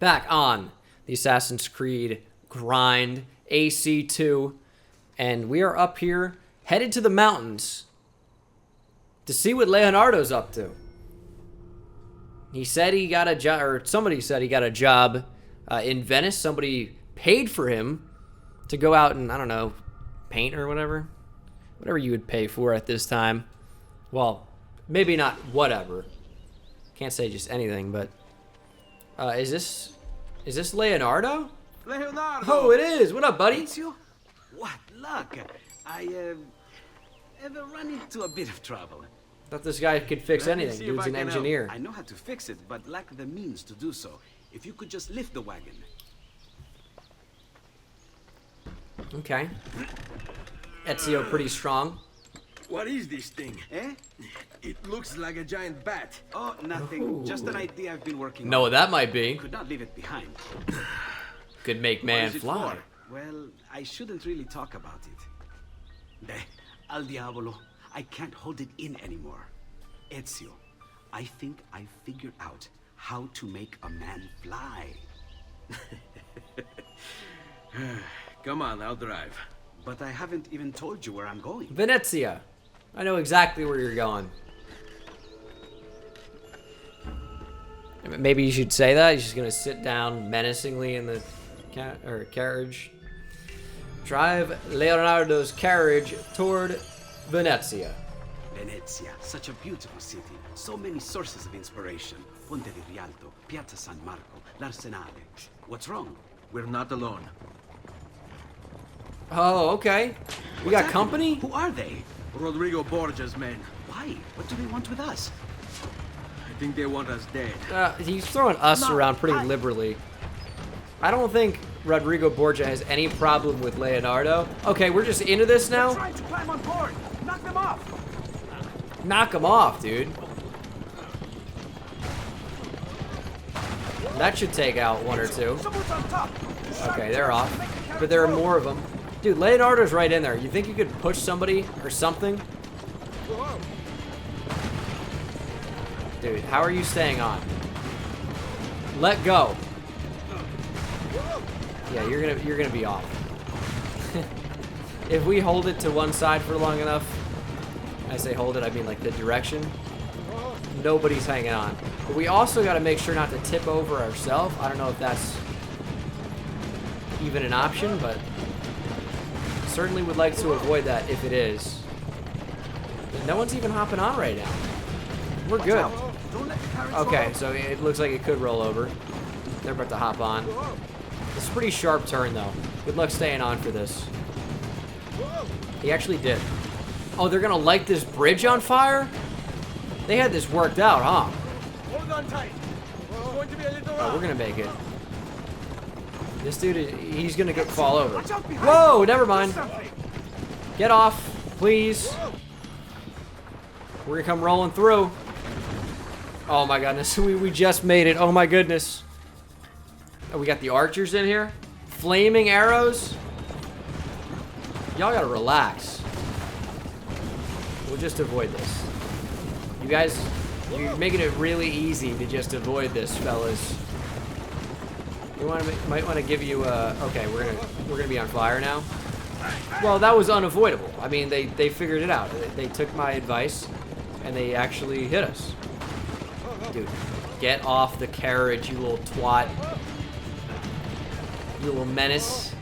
Back on the Assassin's Creed grind, AC2, and we are up here, headed to the mountains to see what Leonardo's up to. He said he got a job, or somebody said he got a job in Venice. Somebody paid for him to go out and, I don't know, paint or whatever. Whatever you would pay for at this time. Well, maybe not whatever. Can't say just anything, but is this Leonardo? Leonardo! Oh, it is. What up, buddy? It's you? What luck! I have run into a bit of trouble. Thought this guy could fix Let me anything. see if Dude's I an can help. engineer. I know how to fix it, but lack the means to do so. If you could just lift the wagon. Okay. Ezio pretty strong. What is this thing? Eh? It looks like a giant bat. Oh, nothing. Ooh. Just an idea I've been working Know on. what that might be. Could not leave it behind. Could make What man is it fly. for? Well, I shouldn't really talk about it. Al diavolo. I can't hold it in anymore. Ezio, I think I figured out how to make a man fly. Come on, I'll drive. But I haven't even told you where I'm going. Venezia. I know exactly where you're going. Maybe you should say that. He's just gonna sit down menacingly in the carriage. Drive Leonardo's carriage toward Venezia. Venezia, such a beautiful city. So many sources of inspiration. Ponte di Rialto, Piazza San Marco, l'Arsenale. What's wrong? We're not alone. Oh, okay. We got company? Who are they? Rodrigo Borgia's men. Why? What do they want with us? I think they want us dead. He's throwing us No, around pretty liberally. I don't think Rodrigo Borgia has any problem with Leonardo. Okay, we're just into this now? Trying to climb on board. Knock them off. Knock him off, dude. That should take out one or two. Someone's on top. Okay, they're off. But there are more of them. Dude, Leonardo's right in there. You think you could push somebody or something? Dude, how are you staying on? Let go. Yeah, you're gonna be off. If we hold it to one side for long enough, I say hold it, I mean like the direction, nobody's hanging on. But we also got to make sure not to tip over ourselves. I don't know if that's even an option, but certainly would like to avoid that if it is. But no one's even hopping on right now. We're good. Okay, so it looks like it could roll over. They're about to hop on. It's a pretty sharp turn, though. Good luck staying on for this. He actually did. Oh, they're gonna light this bridge on fire? They had this worked out, huh? Hold on tight. We're going to be a little Oh, we're gonna make it. This dude, he's gonna fall over. Whoa, never mind. Get off, please. We're gonna come rolling through. Oh my goodness, we just made it. Oh my goodness. Oh, we got the archers in here. Flaming arrows. Y'all gotta relax. We'll just avoid this. You guys, you're making it really easy to just avoid this, fellas. We might want to give you okay, we're gonna be on fire now. Well, that was unavoidable. I mean, they figured it out. They took my advice, and they actually hit us. Dude, get off the carriage, you little twat. You little menace.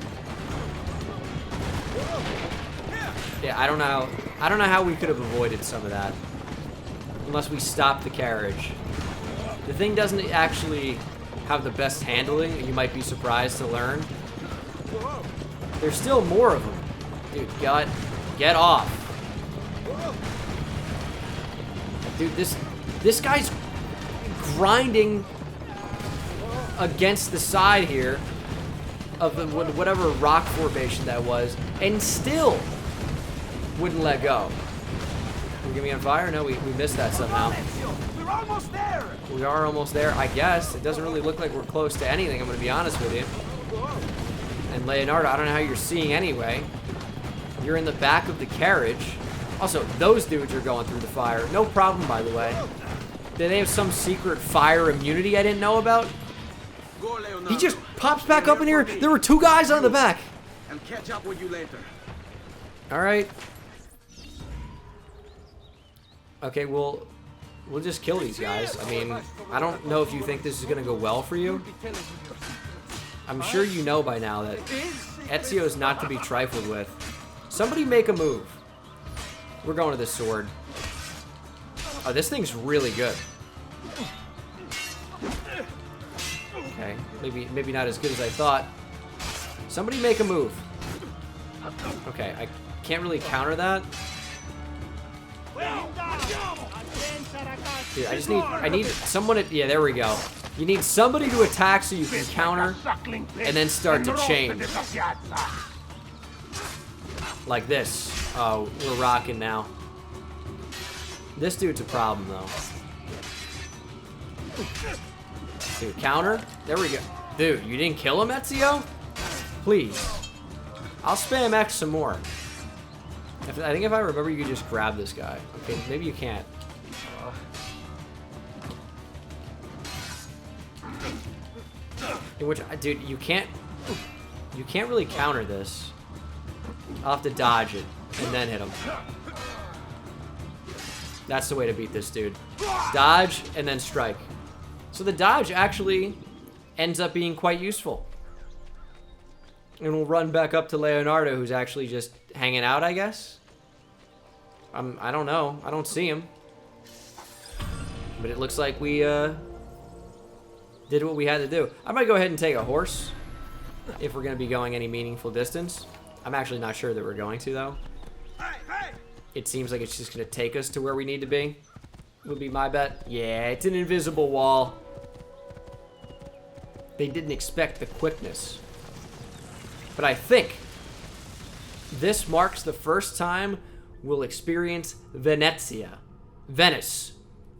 Yeah, I don't know how we could have avoided some of that. Unless we stopped the carriage. The thing doesn't actually have the best handling. You might be surprised to learn. There's still more of them. Dude, get off. Dude, this guy's grinding against the side here of the whatever rock formation that was, and still wouldn't let go. We're gonna be on fire? No, we missed that somehow. We're almost there. We are almost there, I guess. It doesn't really look like we're close to anything, I'm gonna be honest with you. And Leonardo, I don't know how you're seeing anyway. You're in the back of the carriage. Also, those dudes are going through the fire. No problem, by the way. Do they have some secret fire immunity I didn't know about? Go, Leonardo. He just pops back up in here. There were 2 guys on the back. I'll catch up with you later. All right. Okay, we'll just kill these guys. I mean, I don't know if you think this is gonna go well for you. I'm sure you know by now that Ezio is not to be trifled with. Somebody make a move. We're going to this sword. Oh, this thing's really good. Okay, maybe not as good as I thought. Somebody make a move. Okay, I can't really counter that. Dude, I need someone to, yeah, there we go. You need somebody to attack so you can counter and then start to chain. Like this. Oh, we're rocking now. This dude's a problem though. Dude, counter. There we go. Dude, you didn't kill him, Ezio? Please. I'll spam X some more. I think if I remember, you could just grab this guy. Okay, maybe you can't. In which, dude, you can't really counter this. I'll have to dodge it and then hit him. That's the way to beat this dude. Dodge and then strike. So the dodge actually ends up being quite useful. And we'll run back up to Leonardo, who's actually just hanging out, I guess. I don't know. I don't see him. But it looks like we did what we had to do. I might go ahead and take a horse if we're going to be going any meaningful distance. I'm actually not sure that we're going to, though. It seems like it's just going to take us to where we need to be. Would be my bet. Yeah, it's an invisible wall. They didn't expect the quickness. But I think this marks the first time we'll experience Venezia, Venice,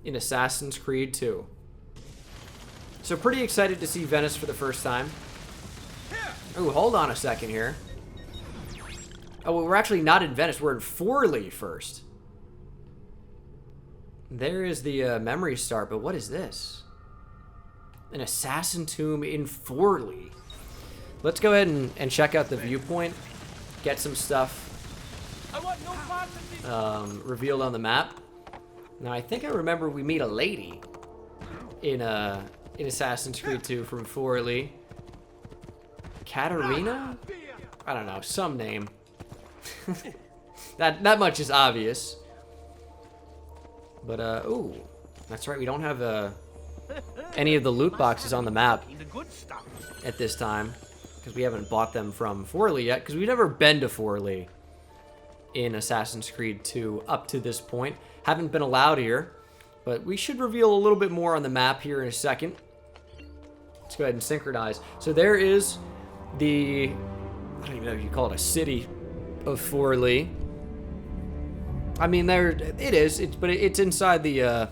in Assassin's Creed 2. So pretty excited to see Venice for the first time. Ooh, hold on a second here. Oh, well, we're actually not in Venice. We're in Forli first. There is the memory start, but what is this? An assassin tomb in Forli. Let's go ahead and check out the viewpoint. Get some stuff revealed on the map. Now, I think I remember we meet a lady in Assassin's Creed 2 from Forli. Katarina? I don't know, some name. that much is obvious. But, ooh, that's right, we don't have any of the loot boxes on the map at this time, because we haven't bought them from Forli yet, because we've never been to Forli in Assassin's Creed 2 up to this point. Haven't been allowed here, but we should reveal a little bit more on the map here in a second. Let's go ahead and synchronize. So there is the, I don't even know if you call it a city of Forli. I mean, there it is, but it's inside the, I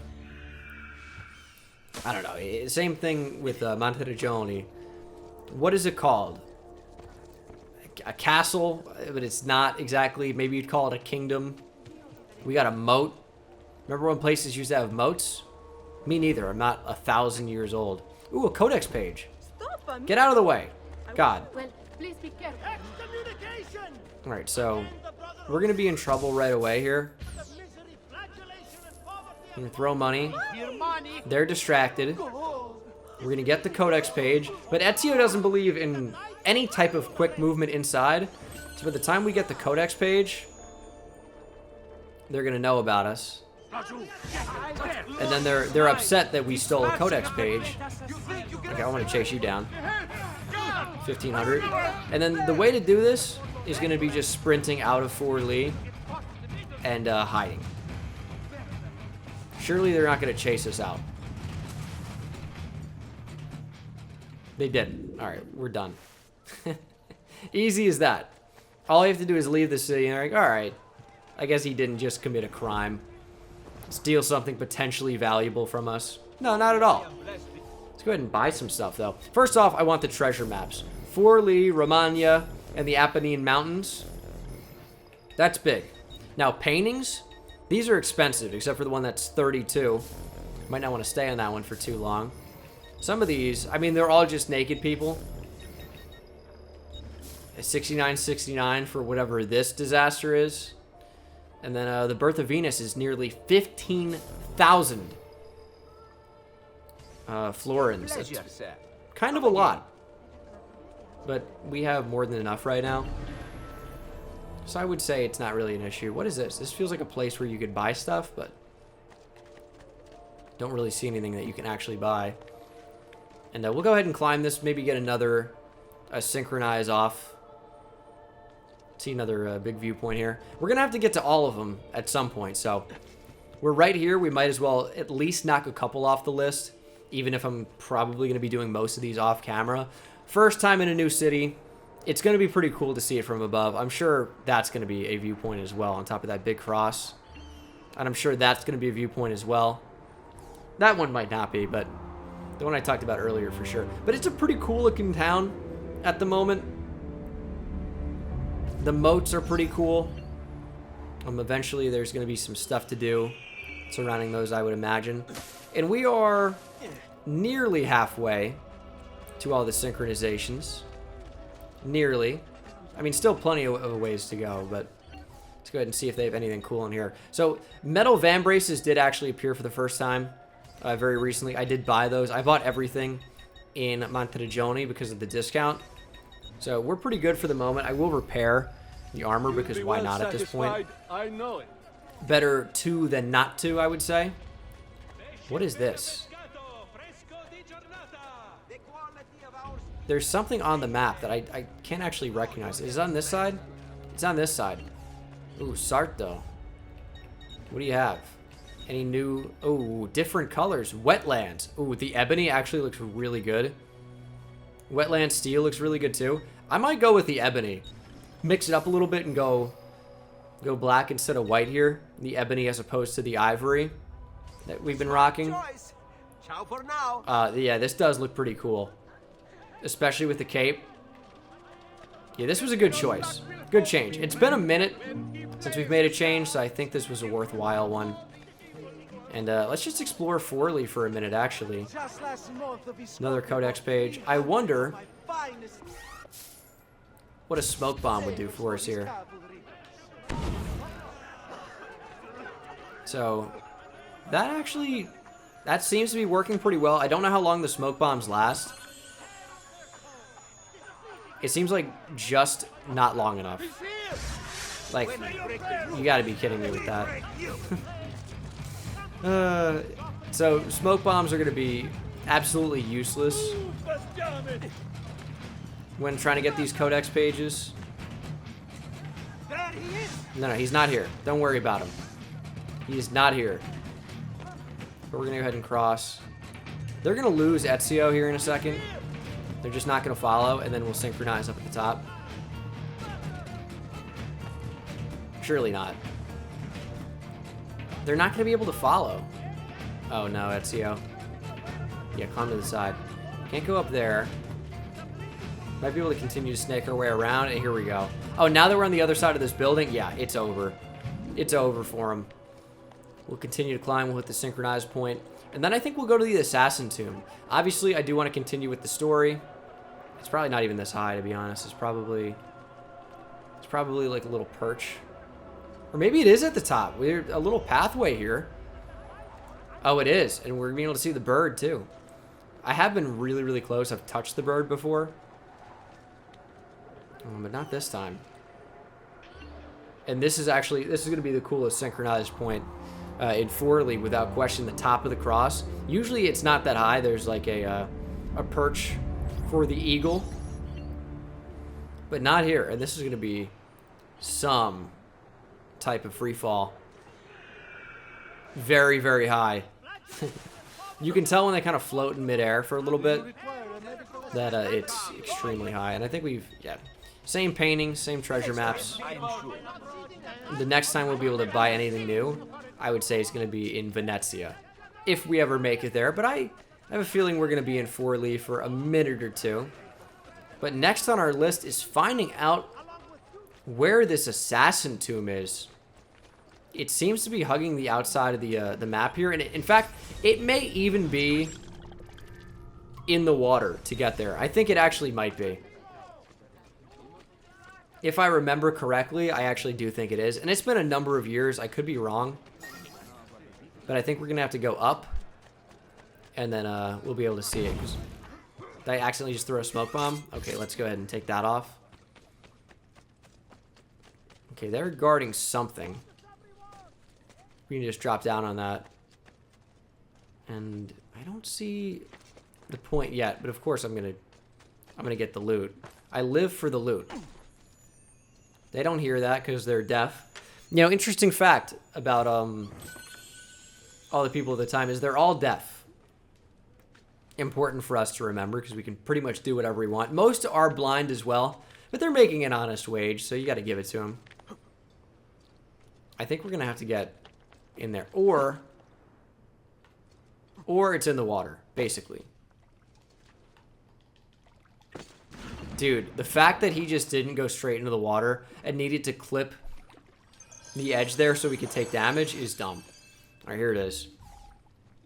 don't know, same thing with Monteriggioni. What is it called? A castle, but it's not exactly. Maybe you'd call it a kingdom. We got a moat. Remember when places used to have moats? Me neither. I'm not 1,000 years old. Ooh, a codex page. Get out of the way. God. Well, please be careful. All right, so we're gonna be in trouble right away here. I'm gonna throw money. They're distracted. We're gonna get the codex page, but Ezio doesn't believe in any type of quick movement inside. So by the time we get the codex page, they're gonna know about us, and then they're upset that we stole a codex page. Okay, I want to chase you down. 1,500, and then the way to do this is gonna be just sprinting out of Forli and hiding. Surely they're not gonna chase us out. They didn't. All right, we're done. Easy as that. All you have to do is leave the city and they're like, all right, I guess he didn't just commit a crime. Steal something potentially valuable from us. No, not at all. Let's go ahead and buy some stuff, though. First off, I want the treasure maps. Forli, Romagna, and the Apennine Mountains. That's big. Now, paintings, these are expensive, except for the one that's 32. Might not want to stay on that one for too long. Some of these, I mean, they're all just naked people. 69.69 for whatever this disaster is. And then the birth of Venus is nearly 15,000 florins. That's kind of a lot. But we have more than enough right now. So I would say it's not really an issue. What is this? This feels like a place where you could buy stuff, but don't really see anything that you can actually buy. And we'll go ahead and climb this, maybe get another synchronize off. See another big viewpoint here. We're going to have to get to all of them at some point, so we're right here. We might as well at least knock a couple off the list, even if I'm probably going to be doing most of these off camera. First time in a new city. It's going to be pretty cool to see it from above. I'm sure that's going to be a viewpoint as well on top of that big cross. And I'm sure that's going to be a viewpoint as well. That one might not be, but the one I talked about earlier for sure. But it's a pretty cool looking town at the moment. The moats are pretty cool. Eventually there's going to be some stuff to do surrounding those, I would imagine. And we are nearly halfway to all the synchronizations. Nearly. I mean, still plenty of ways to go, but let's go ahead and see if they have anything cool in here. So, metal van braces did actually appear for the first time very recently. I did buy those. I bought everything in Monteriggioni because of the discount. So, we're pretty good for the moment. I will repair the armor because why not at this point? I know it. Better to than not to, I would say. What is this? There's something on the map that I can't actually recognize. Is it on this side? It's on this side. Ooh, Sarto. What do you have? Any new... Ooh, different colors. Wetlands. Ooh, the ebony actually looks really good. Wetland steel looks really good too. I might go with the ebony. Mix it up a little bit and go black instead of white here. The ebony as opposed to the ivory that we've been rocking. Ciao for now. Yeah, this does look pretty cool. Especially with the cape. Yeah, this was a good choice. Good change. It's been a minute since we've made a change, so I think this was a worthwhile one. And let's just explore Forli for a minute, actually. Another codex page. I wonder what a smoke bomb would do for us here. So, that seems to be working pretty well. I don't know how long the smoke bombs last. It seems like just not long enough. Like, you gotta be kidding me with that. So, smoke bombs are gonna be absolutely useless when trying to get these codex pages. No, he's not here. Don't worry about him. He is not here. But we're gonna go ahead and cross. They're gonna lose Ezio here in a second. They're just not going to follow, and then we'll synchronize up at the top. Surely not. They're not going to be able to follow. Oh, no, Ezio. Yeah, climb to the side. Can't go up there. Might be able to continue to snake our way around, and here we go. Oh, now that we're on the other side of this building, yeah, it's over. It's over for him. We'll continue to climb. We'll hit the synchronized point. And then I think we'll go to the assassin tomb. Obviously, I do want to continue with the story. It's probably not even this high, to be honest. It's probably like a little perch. Or maybe it is at the top. We're a little pathway here. Oh, it is. And we're being able to see the bird, too. I have been really, really close. I've touched the bird before. But not this time. And this is going to be the coolest synchronized point in Forli, without question, the top of the cross. Usually it's not that high. There's like a perch for the eagle. But not here. And this is going to be some type of free fall. Very, very high. You can tell when they kind of float in midair for a little bit that it's extremely high. And I think same painting, same treasure maps. The next time we'll be able to buy anything new, I would say it's going to be in Venezia, if we ever make it there. But I have a feeling we're going to be in Forli for a minute or two. But next on our list is finding out where this assassin tomb is. It seems to be hugging the outside of the map here. And in fact, it may even be in the water to get there. I think it actually might be. If I remember correctly, I actually do think it is. And it's been a number of years. I could be wrong. But I think we're going to have to go up. And then we'll be able to see it. Did I accidentally just throw a smoke bomb? Okay, let's go ahead and take that off. Okay, they're guarding something. We can just drop down on that. And I don't see the point yet. But of course I'm gonna get the loot. I live for the loot. They don't hear that because they're deaf. You know, interesting fact about all the people at the time is they're all deaf. Important for us to remember because we can pretty much do whatever we want. Most are blind as well, but they're making an honest wage, so you got to give it to them. I think we're going to have to get in there. Or it's in the water, basically. Dude, the fact that he just didn't go straight into the water and needed to clip the edge there so we could take damage is dumb. All right, here it is.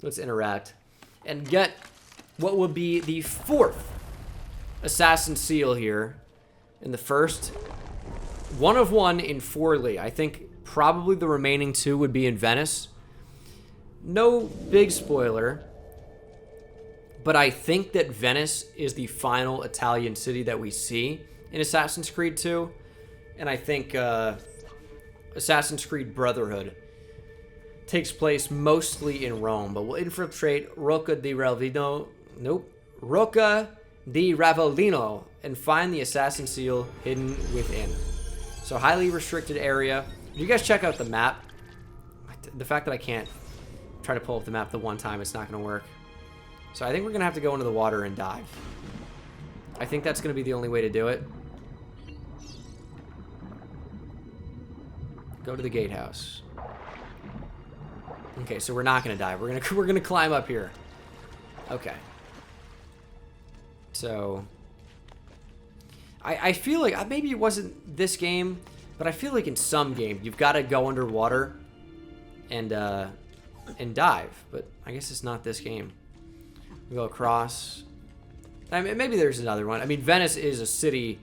Let's interact and get what would be the 4th assassin seal here in the first. 1 of 1 in Forli. I think probably the remaining 2 would be in Venice. No big spoiler, but I think that Venice is the final Italian city that we see in Assassin's Creed 2. And I think Assassin's Creed Brotherhood takes place mostly in Rome, but we'll infiltrate Rocca di Ravellino. Nope. Rocca di Ravellino and find the assassin seal hidden within. So highly restricted area. If you guys check out the map, the fact that I can't try to pull up the map the one time, it's not going to work. So I think we're going to have to go into the water and dive. I think that's going to be the only way to do it. Go to the gatehouse. Okay, so we're not going to dive. We're going to climb up here. Okay. So I feel like maybe it wasn't this game, but I feel like in some game you've got to go underwater and dive, but I guess it's not this game. We go across. I mean, maybe there's another one. I mean, Venice is a city,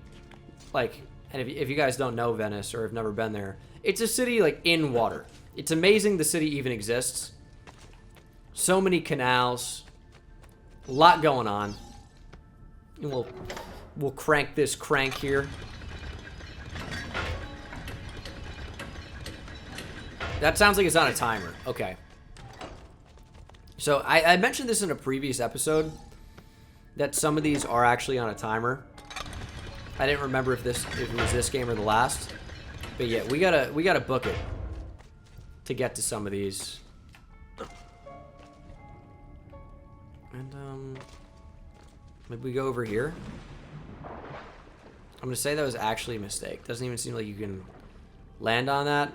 like, and if you guys don't know Venice or have never been there, it's a city like in water. It's amazing the city even exists. So many canals, a lot going on. And we'll crank this crank here. That sounds like it's on a timer. Okay. So I mentioned this in a previous episode that some of these are actually on a timer. I didn't remember if it was this game or the last, but yeah, we gotta book it to get to some of these. And maybe we go over here. I'm gonna say that was actually a mistake. Doesn't even seem like you can land on that.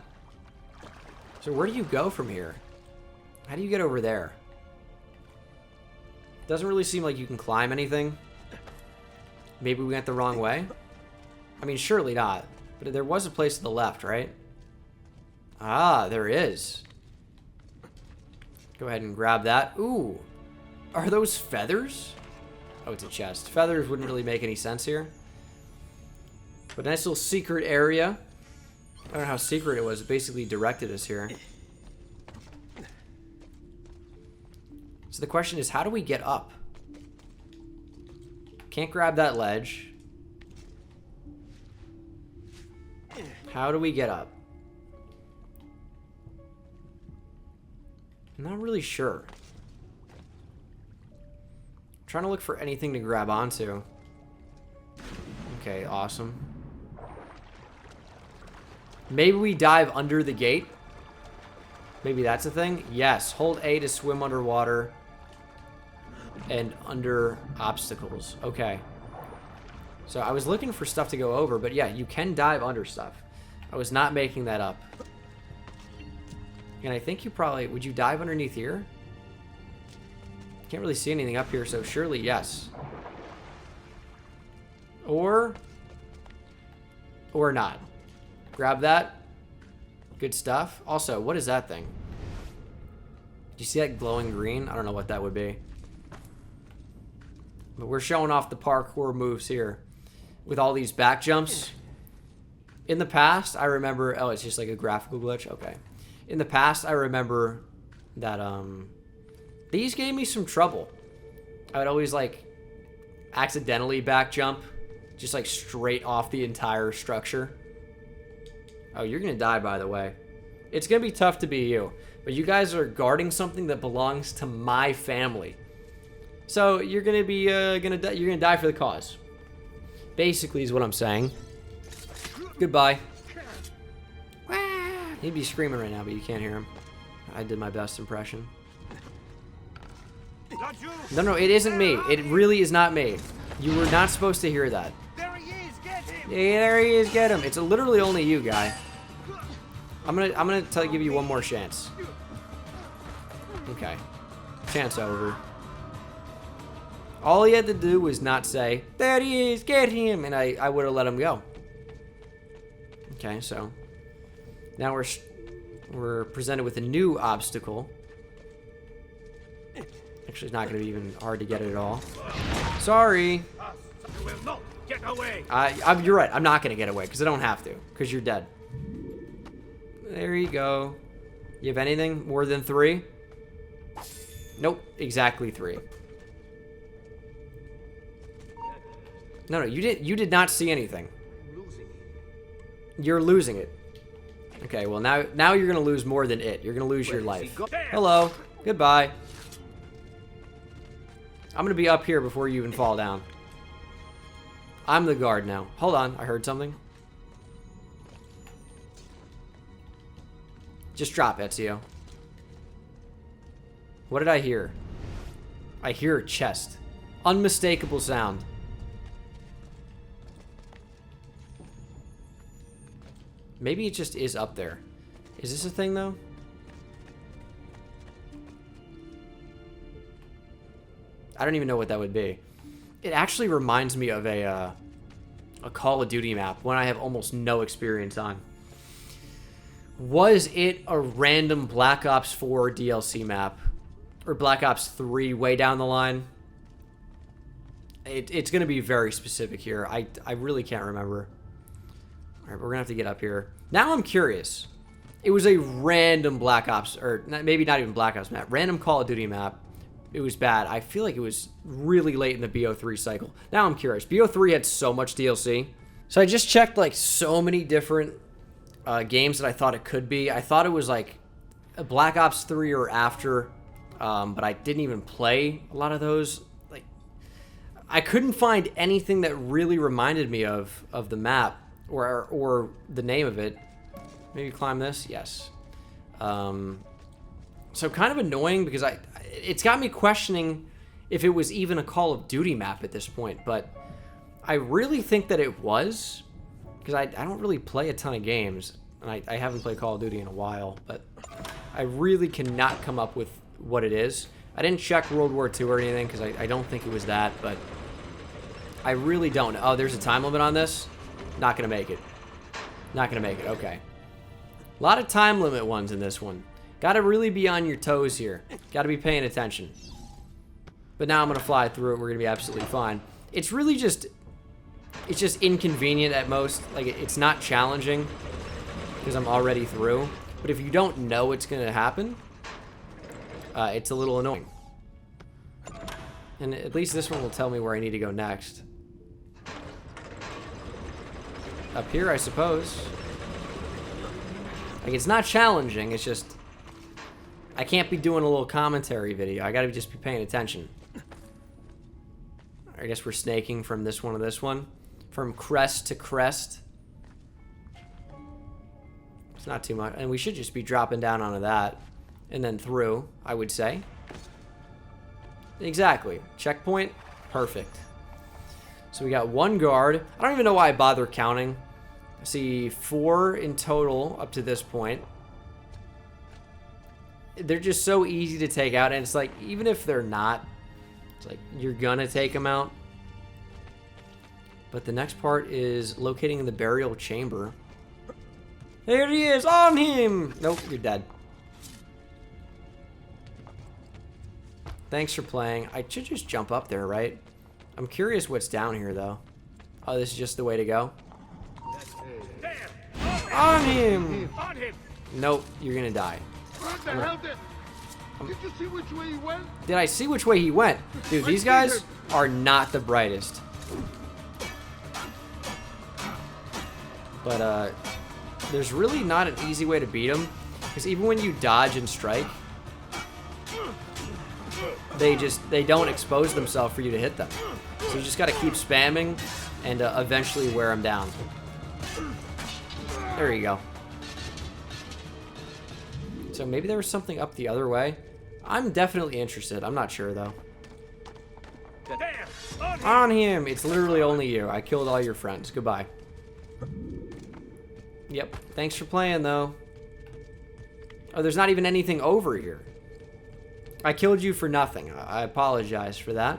So where do you go from here? How do you get over there? Doesn't really seem like you can climb anything. Maybe we went the wrong way. I mean, surely not. But there was a place to the left, right? Ah, there is. Go ahead and grab that. Ooh. Are those feathers? Oh, it's a chest. Feathers wouldn't really make any sense here. But a nice little secret area. I don't know how secret it was. It basically directed us here. So the question is, how do we get up? Can't grab that ledge. How do we get up? I'm not really sure. I'm trying to look for anything to grab onto. Okay, awesome. Maybe we dive under the gate. Maybe that's a thing. Yes, hold A to swim underwater and under obstacles. Okay. So I was looking for stuff to go over, but yeah, you can dive under stuff. I was not making that up. And I think you probably... Would you dive underneath here? Can't really see anything up here, so surely yes. Or not. Grab that. Good stuff. Also, what is that thing? Do you see that glowing green? I don't know what that would be. But we're showing off the parkour moves here with all these back jumps. In the past, I remember... Oh, it's just like a graphical glitch? Okay. In the past, I remember that these gave me some trouble. I would always, like, accidentally back jump. Just, like, straight off the entire structure. Oh, you're going to die, by the way. It's going to be tough to be you. But you guys are guarding something that belongs to my family. So, you're going to be, you're going to die for the cause. Basically is what I'm saying. Goodbye. He'd be screaming right now, but you can't hear him. I did my best impression. No, it isn't me. It really is not me. You were not supposed to hear that. There he is, get him! Yeah, there he is, get him. It's literally only you, guy. I'm gonna give you one more chance. Okay. Chance over. All he had to do was not say, there he is, get him, and I would have let him go. Okay, so now we're presented with a new obstacle. Actually, it's not going to be even hard to get it at all. Sorry. You will not get away! You're right. I'm not going to get away because I don't have to because you're dead. There you go. You have anything more than 3? Nope. Exactly 3. No, you did not see anything. You're losing it. Okay, well now you're gonna lose more than it. You're gonna lose your life. Hello. Goodbye. I'm gonna be up here before you even fall down. I'm the guard now. Hold on, I heard something. Just drop, Ezio. What did I hear? I hear a chest. Unmistakable sound. Maybe it just is up there. Is this a thing, though? I don't even know what that would be. It actually reminds me of a Call of Duty map, one I have almost no experience on. Was it a random Black Ops 4 DLC map? Or Black Ops 3 way down the line? It's going to be very specific here. I really can't remember. Alright, we're gonna have to get up here. Now I'm curious. It was a random Black Ops, or maybe not even Black Ops map. Random Call of Duty map. It was bad. I feel like it was really late in the BO3 cycle. Now I'm curious. BO3 had so much DLC. So I just checked like so many different games that I thought it could be. I thought it was like a Black Ops 3 or after, but I didn't even play a lot of those. Like, I couldn't find anything that really reminded me of the map. Or the name of it. Maybe climb this? Yes. So kind of annoying because it's got me questioning if it was even a Call of Duty map at this point, but I really think that it was because I don't really play a ton of games, and I haven't played Call of Duty in a while, but I really cannot come up with what it is. I didn't check World War II or anything because I don't think it was that, but I really don't know. Oh, there's a time limit on this? Not gonna make it. Not gonna make it. Okay. A lot of time limit ones in this one. Gotta really be on your toes here. Gotta be paying attention. But now I'm gonna fly through it. We're gonna be absolutely fine. It's really just... It's just inconvenient at most. Like, it's not challenging. Because I'm already through. But if you don't know what's gonna happen... it's a little annoying. And at least this one will tell me where I need to go next. Up here, I suppose. Like, it's not challenging, it's just... I can't be doing a little commentary video. I gotta just be paying attention. I guess we're snaking from this one to this one. From crest to crest. It's not too much. And we should just be dropping down onto that. And then through, I would say. Exactly. Checkpoint. Perfect. So we got one guard. I don't even know why I bother counting. I see 4 in total up to this point. They're just so easy to take out, and it's like, even if they're not, it's like, you're gonna take them out. But the next part is locating the burial chamber. There he is, on him! Nope, you're dead. Thanks for playing. I should just jump up there, right? I'm curious what's down here, though. Oh, this is just the way to go? There! On him! On him! Nope, you're gonna die. What the hell did you see which way he went? Did I see which way he went? Dude, these guys are not the brightest. But, there's really not an easy way to beat them. Because even when you dodge and strike, they don't expose themselves for you to hit them. So you just gotta keep spamming and eventually wear them down. There you go. So maybe there was something up the other way. I'm definitely interested. I'm not sure, though. There! On him! On him! It's literally only you. I killed all your friends. Goodbye. Yep. Thanks for playing, though. Oh, there's not even anything over here. I killed you for nothing. I apologize for that.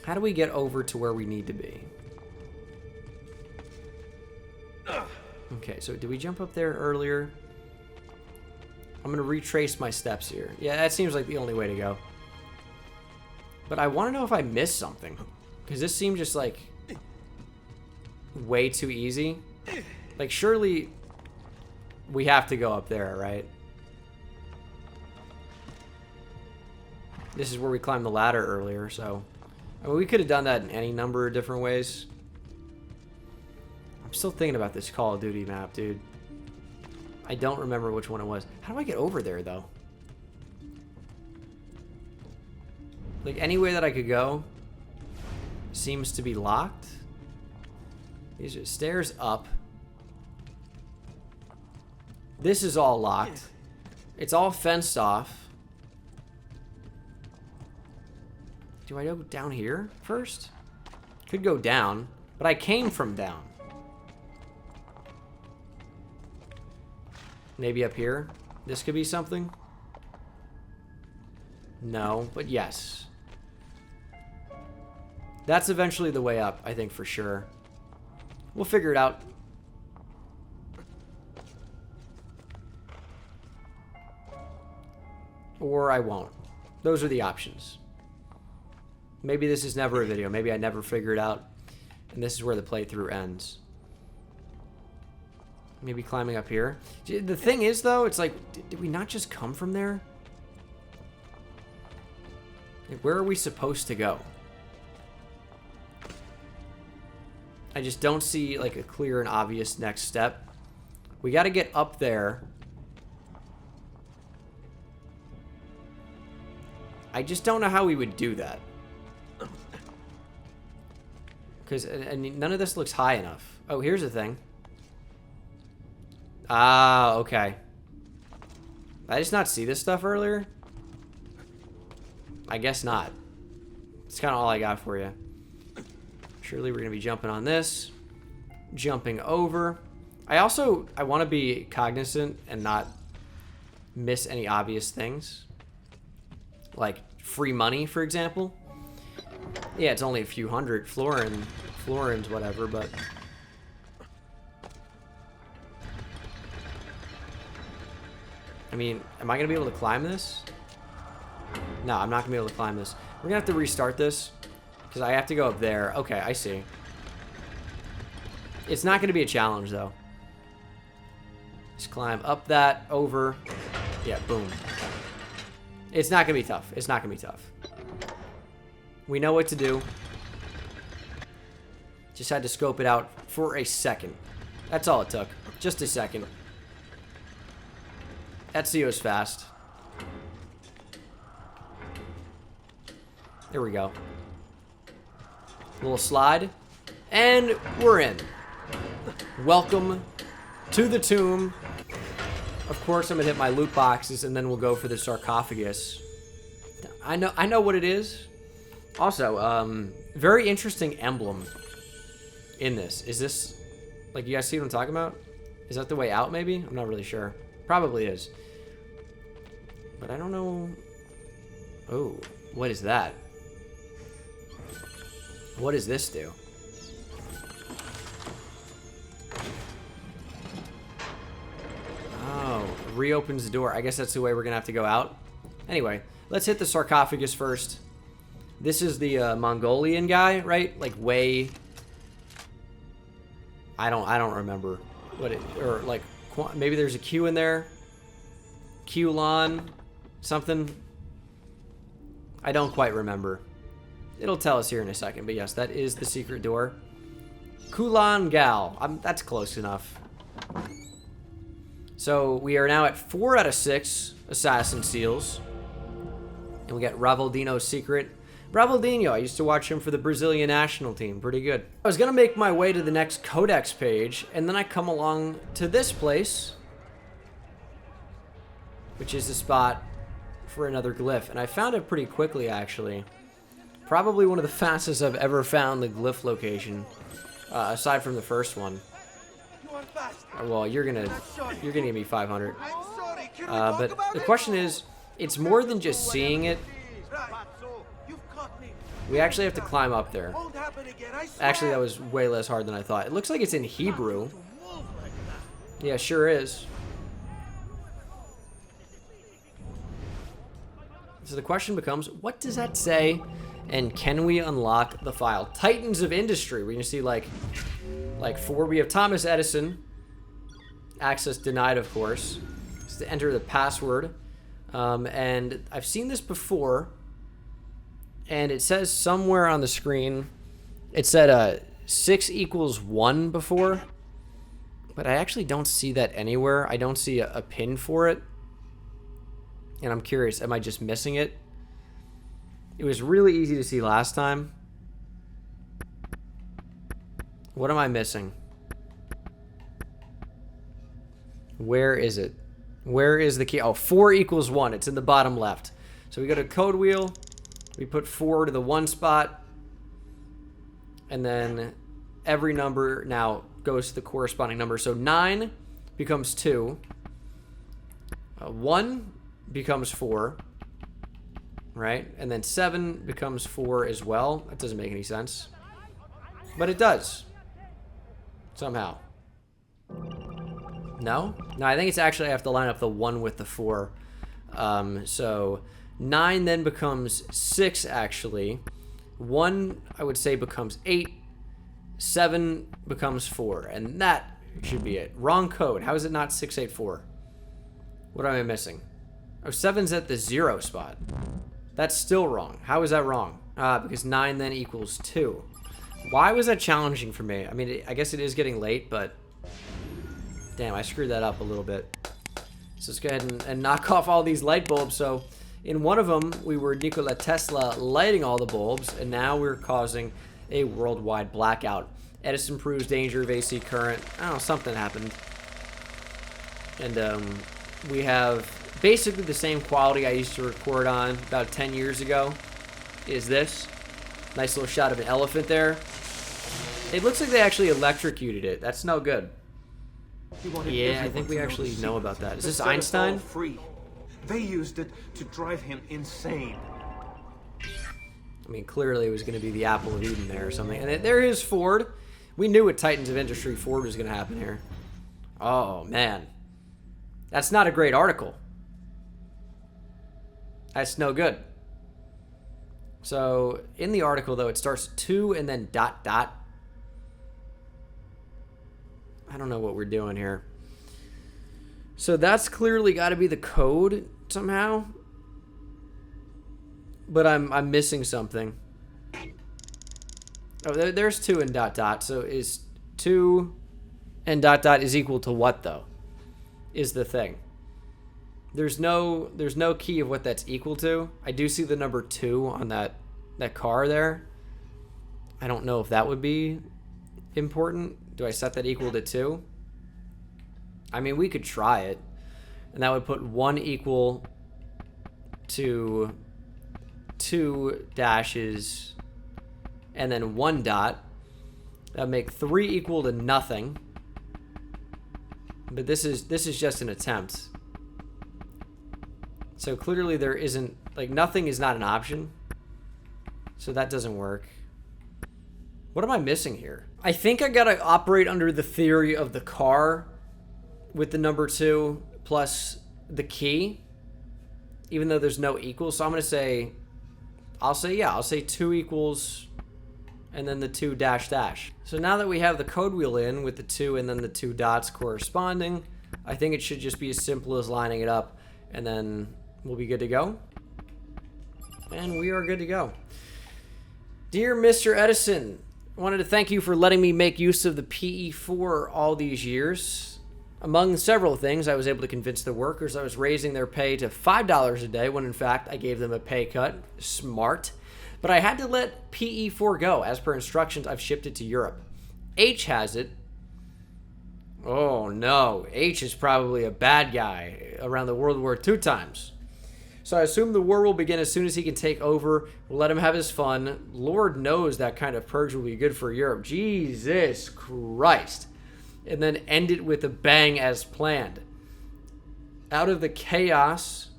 How do we get over to where we need to be? Okay, so did we jump up there earlier? I'm going to retrace my steps here. Yeah, that seems like the only way to go. But I want to know if I missed something. Because this seemed just like way too easy. Like, surely we have to go up there, right? This is where we climbed the ladder earlier, so... I mean, we could have done that in any number of different ways. I'm still thinking about this Call of Duty map, dude. I don't remember which one it was. How do I get over there, though? Like, any way that I could go seems to be locked. These are stairs up. This is all locked. It's all fenced off. Do I go down here first? Could go down, but I came from down. Maybe up here? This could be something? No, but yes. That's eventually the way up, I think, for sure. We'll figure it out. Or I won't. Those are the options. Maybe this is never a video. Maybe I never figure it out. And this is where the playthrough ends. Maybe climbing up here. The thing is, though, it's like, did we not just come from there? Like, where are we supposed to go? I just don't see, like, a clear and obvious next step. We got to get up there. I just don't know how we would do that. Because none of this looks high enough. Oh, here's the thing. Ah, okay. Did I just not see this stuff earlier? I guess not. It's kind of all I got for you. Surely we're going to be jumping on this. Jumping over. I want to be cognizant and not miss any obvious things. Like free money, for example. Yeah, it's only a few hundred florins, whatever, but... I mean, am I going to be able to climb this? No, I'm not going to be able to climb this. We're going to have to restart this, because I have to go up there. Okay, I see. It's not going to be a challenge, though. Just climb up that, over. Yeah, boom. It's not going to be tough. It's not going to be tough. We know what to do. Just had to scope it out for a second. That's all it took. Just a second. Ezio's fast. There we go. Little slide. And we're in. Welcome to the tomb. Of course, I'm going to hit my loot boxes, and then we'll go for the sarcophagus. I know what it is. Also, very interesting emblem in this. Is this, like, you guys see what I'm talking about? Is that the way out, maybe? I'm not really sure. Probably is. But I don't know. Oh, what is that? What does this do? Oh, reopens the door. I guess that's the way we're going to have to go out. Anyway, let's hit the sarcophagus first. This is the Mongolian guy, right? Like way. I don't remember what it, or like maybe there's a Q in there. Qlon something. I don't quite remember. It'll tell us here in a second, but yes, that is the secret door. Kulan Gal. That's close enough. So we are now at 4 out of 6 assassin seals. And we got Ravaldino's secret. Ravaldino, I used to watch him for the Brazilian national team. Pretty good. I was going to make my way to the next codex page, and then I come along to this place, which is the spot for another glyph. And I found it pretty quickly, actually. Probably one of the fastest I've ever found the glyph location, aside from the first one. Well, you're gonna give me 500. But the question is, it's more than just seeing it. We actually have to climb up there. Actually, that was way less hard than I thought. It looks like it's in Hebrew. Yeah, sure is. So the question becomes, what does that say? And can we unlock the file? Titans of Industry. We're gonna see like 4. We have Thomas Edison. Access denied, of course. Just to enter the password. And I've seen this before. And it says somewhere on the screen, it said 6 equals 1 before. But I actually don't see that anywhere. I don't see a pin for it. And I'm curious, am I just missing it? It was really easy to see last time. What am I missing? Where is it? Where is the key? Oh, 4 equals 1. It's in the bottom left. So we go to code wheel. We put 4 to the 1 spot. And then every number now goes to the corresponding number. So 9 becomes 2. 1 becomes 4. Right? And then 7 becomes 4 as well. That doesn't make any sense. But it does. Somehow. No? No, I think it's actually I have to line up the 1 with the 4. So 9 then becomes 6, actually. 1, I would say, becomes 8. 7 becomes 4. And that should be it. Wrong code. How is it not 684? What am I missing? Oh, 7's at the 0 spot. That's still wrong. How is that wrong? Because 9 then equals 2. Why was that challenging for me? I mean, I guess it is getting late, but... Damn, I screwed that up a little bit. So let's go ahead and knock off all these light bulbs. So in one of them, we were Nikola Tesla lighting all the bulbs, and now we're causing a worldwide blackout. Edison proves danger of AC current. I don't know, something happened. And we have basically the same quality I used to record on about 10 years ago. Is this. Nice little shot of an elephant there. It looks like they actually electrocuted it. That's no good. Yeah, I think we actually know about that. Is this Einstein? Free. They used it to drive him insane. I mean, clearly it was going to be the apple of Eden there or something. And there is Ford. We knew with Titans of Industry Ford was going to happen here. Oh, man. That's not a great article. That's no good. So, in the article, though, it starts 2 and then ... I don't know what we're doing here. So that's clearly got to be the code somehow. But I'm missing something. Oh, there's 2 and ... So is 2 and ... is equal to what, though? Is the thing. There's no key of what that's equal to. I do see the number 2 on that car there. I don't know if that would be important. Do I set that equal to 2? I mean, we could try it. And that would put 1 equal to 2 dashes and then 1 dot. That would make 3 equal to nothing. But this is just an attempt. So clearly there isn't, like, nothing is not an option. So that doesn't work. What am I missing here? I think I gotta operate under the theory of the car with the number 2 plus the key. even though there's no equals. So I'm going to say, I'll say 2 equals and then the 2 dash dash. So now that we have the code wheel in with the 2 and then the 2 dots corresponding, I think it should just be as simple as lining it up, and then we'll be good to go. And we are good to go. Dear Mr. Edison, I wanted to thank you for letting me make use of the PE4 all these years. Among several things, I was able to convince the workers I was raising their pay to $5 a day, when in fact I gave them a pay cut. Smart. But I had to let PE4 go. As per instructions, I've shipped it to Europe. H has it. Oh no, H is probably a bad guy around the World War II times. So I assume the war will begin as soon as he can take over. We'll let him have his fun. Lord knows that kind of purge will be good for Europe. Jesus Christ. And then end it with a bang as planned. Out of the chaos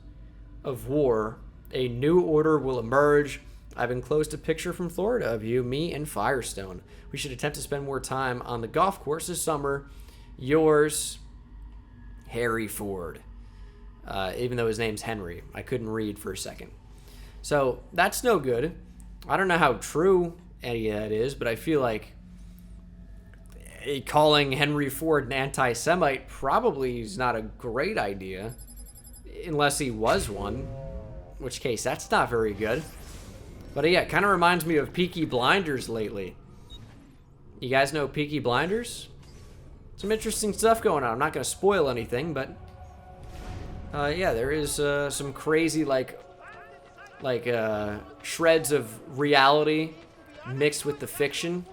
of war, a new order will emerge. I've enclosed a picture from Florida of you, me, and Firestone. We should attempt to spend more time on the golf course this summer. Yours, Harry Ford. Even though his name's Henry. I couldn't read for a second. So, that's no good. I don't know how true any of that is, but I feel like calling Henry Ford an anti-Semite probably is not a great idea. Unless he was one. In which case, that's not very good. But yeah, it kind of reminds me of Peaky Blinders lately. You guys know Peaky Blinders? Some interesting stuff going on. I'm not going to spoil anything, but yeah, there is some crazy like shreds of reality mixed with the fiction,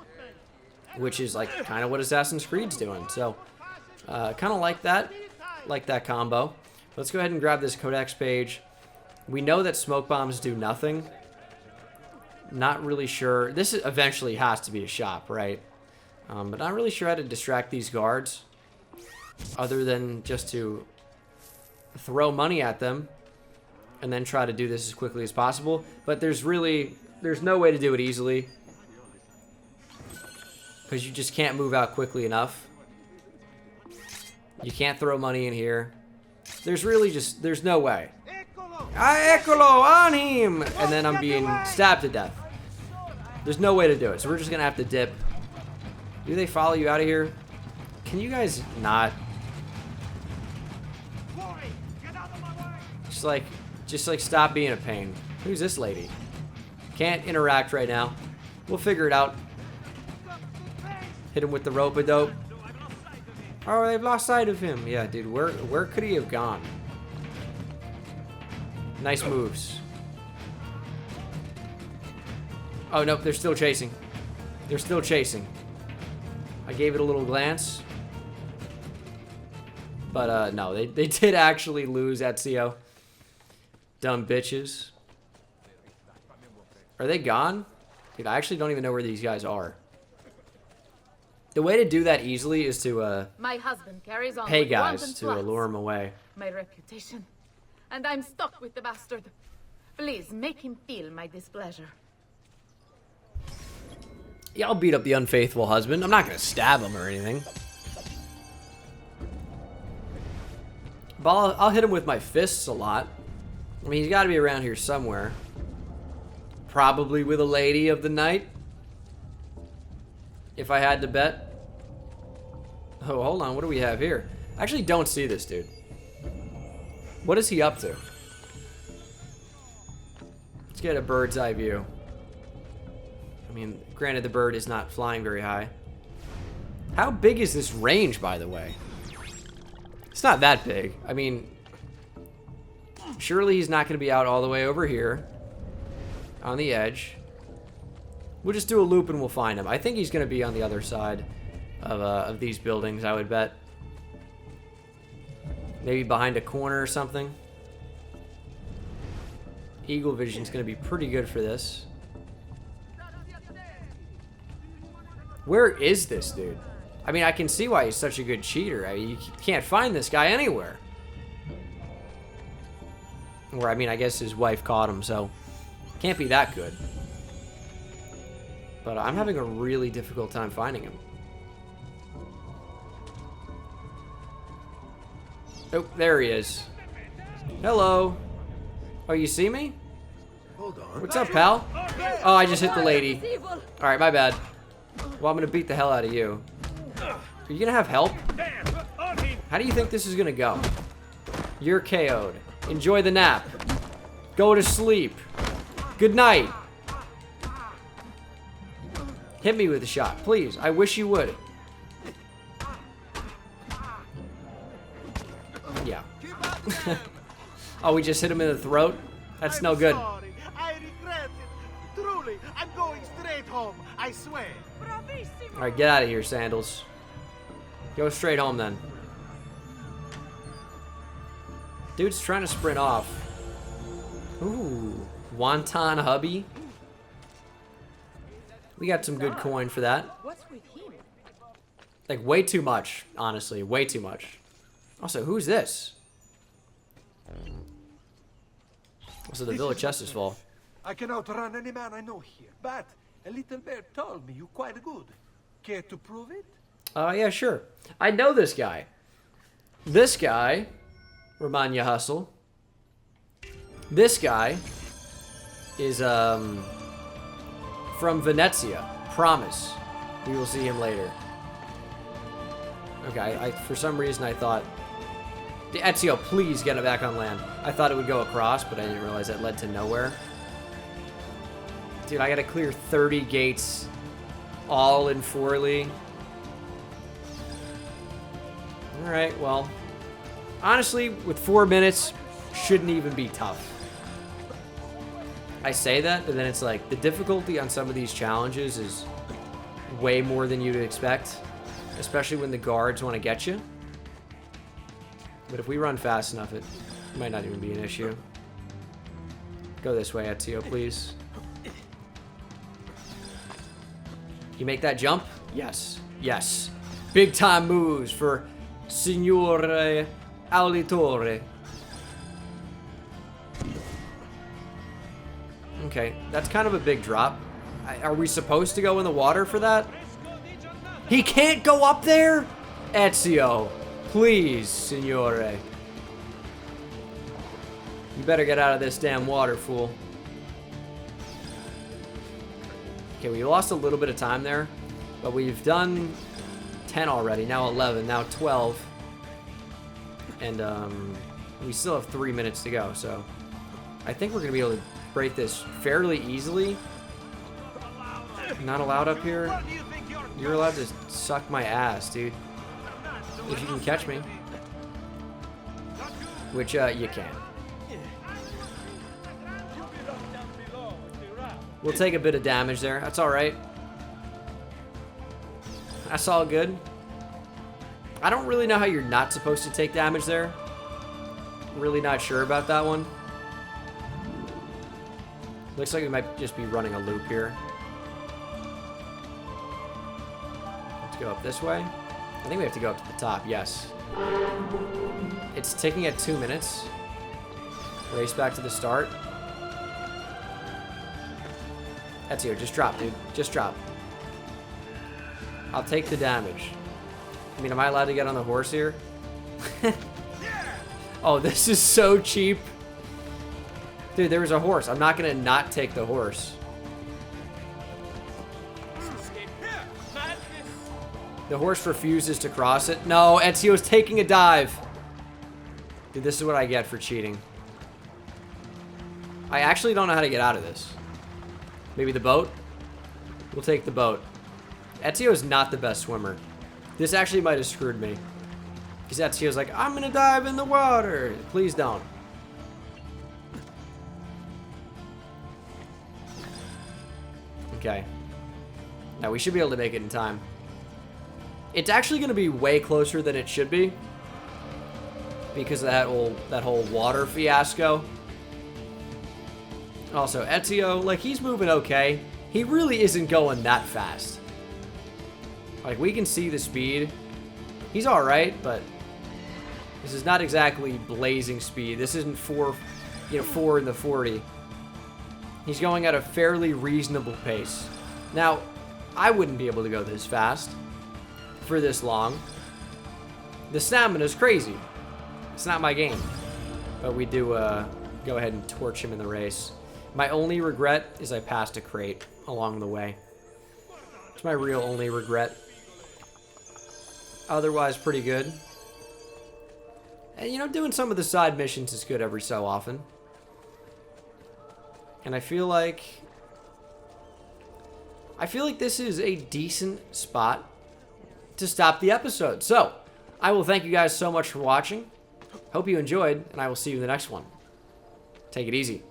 which is like kind of what Assassin's Creed's doing. So kind of like that combo. Let's go ahead and grab this codex page. We know that smoke bombs do nothing. Not really sure. This eventually has to be a shop, right? But not really sure how to distract these guards other than just to throw money at them and then try to do this as quickly as possible. But there's no way to do it easily because you just can't move out quickly enough. You can't throw money in here. There's no way. Eccolo on him! And then I'm being stabbed to death. There's no way to do it, so we're just gonna have to dip. Do they follow you out of here? Can you guys not? Just like stop being a pain. Who's this lady? Can't interact right now. We'll figure it out. Hit him with the rope-a-dope. Oh, they've lost sight of him. Yeah, dude, where could he have gone? Nice moves. Oh, nope, they're still chasing. They're still chasing. I gave it a little glance. But, no, they did actually lose Ezio. Dumb bitches. Are they gone? Dude, I actually don't even know where these guys are. The way to do that easily is to, my husband carries on pay with guys wanton to plots. lure him away. My reputation. And I'm stuck with the bastard. Please, make him feel my displeasure. Yeah, I'll beat up the unfaithful husband. I'm not going to stab him or anything. But I'll hit him with my fists a lot. I mean, he's got to be around here somewhere. Probably with a lady of the night. If I had to bet. Oh, hold on. What do we have here? I actually don't see this dude. What is he up to? Let's get a bird's eye view. I mean, granted the bird is not flying very high. How big is this range, by the way? It's not that big. I mean, surely he's not going to be out all the way over here on the edge. We'll just do a loop and we'll find him. I think he's going to be on the other side of these buildings, I would bet. Maybe behind a corner or something. Eagle vision's going to be pretty good for this. Where is this dude? I mean, I can see why he's such a good cheater. I mean, you can't find this guy anywhere. Or, I mean, I guess his wife caught him, so can't be that good. But I'm having a really difficult time finding him. Oh, there he is. Hello. Oh, you see me? Hold on. What's up, pal? Oh, I just hit the lady. Alright, my bad. Well, I'm gonna beat the hell out of you. Are you gonna have help? How do you think this is gonna go? You're KO'd. Enjoy the nap. Go to sleep. Good night. Hit me with a shot, please. I wish you would. Yeah. Oh, we just hit him in the throat? That's no good. Sorry. I regret it. Truly, I'm going straight home. I swear. Alright, get out of here, Sandals. Go straight home then. Dude's trying to sprint off. Ooh. Wonton hubby. We got some good coin for that. What's with him? Like, way too much, honestly. Way too much. Also, who's this? Also, the village chest is full. I can outrun any man I know here, but a little bear told me you're quite good. Care to prove it? Yeah, sure. I know this guy. This guy, Romagna Hustle. This guy is, from Venezia. Promise. We will see him later. Okay, for some reason I thought... Ezio, please get it back on land. I thought it would go across, but I didn't realize that led to nowhere. Dude, I gotta clear 30 gates all in Forli. Alright, well. Honestly, with 4 minutes, shouldn't even be tough. I say that, but then it's like, the difficulty on some of these challenges is way more than you'd expect. Especially when the guards want to get you. But if we run fast enough, it might not even be an issue. Go this way, Ezio, please. You make that jump? Yes. Yes. Big time moves for Signore Auditore. Okay, that's kind of a big drop. Are we supposed to go in the water for that? He can't go up there? Ezio, please, Signore. You better get out of this damn water, fool. Okay, we lost a little bit of time there, but we've done 10 already, now 11, now 12. And we still have 3 minutes to go, so I think we're gonna be able to break this fairly easily. Not allowed up here. You're allowed to suck my ass, dude. If you can catch me. Which, you can. We'll take a bit of damage there. That's alright. That's all good. I don't really know how you're not supposed to take damage there. Really not sure about that one. Looks like we might just be running a loop here. Let's go up this way. I think we have to go up to the top, yes. It's ticking at 2 minutes. Race back to the start. Ezio, just drop, dude. Just drop. I'll take the damage. I mean, am I allowed to get on the horse here? Oh, this is so cheap. Dude, there was a horse. I'm not gonna not take the horse. The horse refuses to cross it. No, Ezio's taking a dive. Dude, this is what I get for cheating. I actually don't know how to get out of this. Maybe the boat? We'll take the boat. Ezio is not the best swimmer. This actually might have screwed me. Because Ezio's like, I'm gonna dive in the water. Please don't. Okay. Now we should be able to make it in time. It's actually going to be way closer than it should be. Because of that whole water fiasco. Also, Ezio, like, he's moving okay. He really isn't going that fast. Like, we can see the speed. He's alright, but this is not exactly blazing speed. This isn't 4 in the 40. He's going at a fairly reasonable pace. Now, I wouldn't be able to go this fast for this long. The stamina is crazy. It's not my game. But we do go ahead and torch him in the race. My only regret is I passed a crate along the way. It's my real only regret. Otherwise, pretty good. And, you know, doing some of the side missions is good every so often. And I feel like this is a decent spot to stop the episode. So, I will thank you guys so much for watching. Hope you enjoyed, and I will see you in the next one. Take it easy.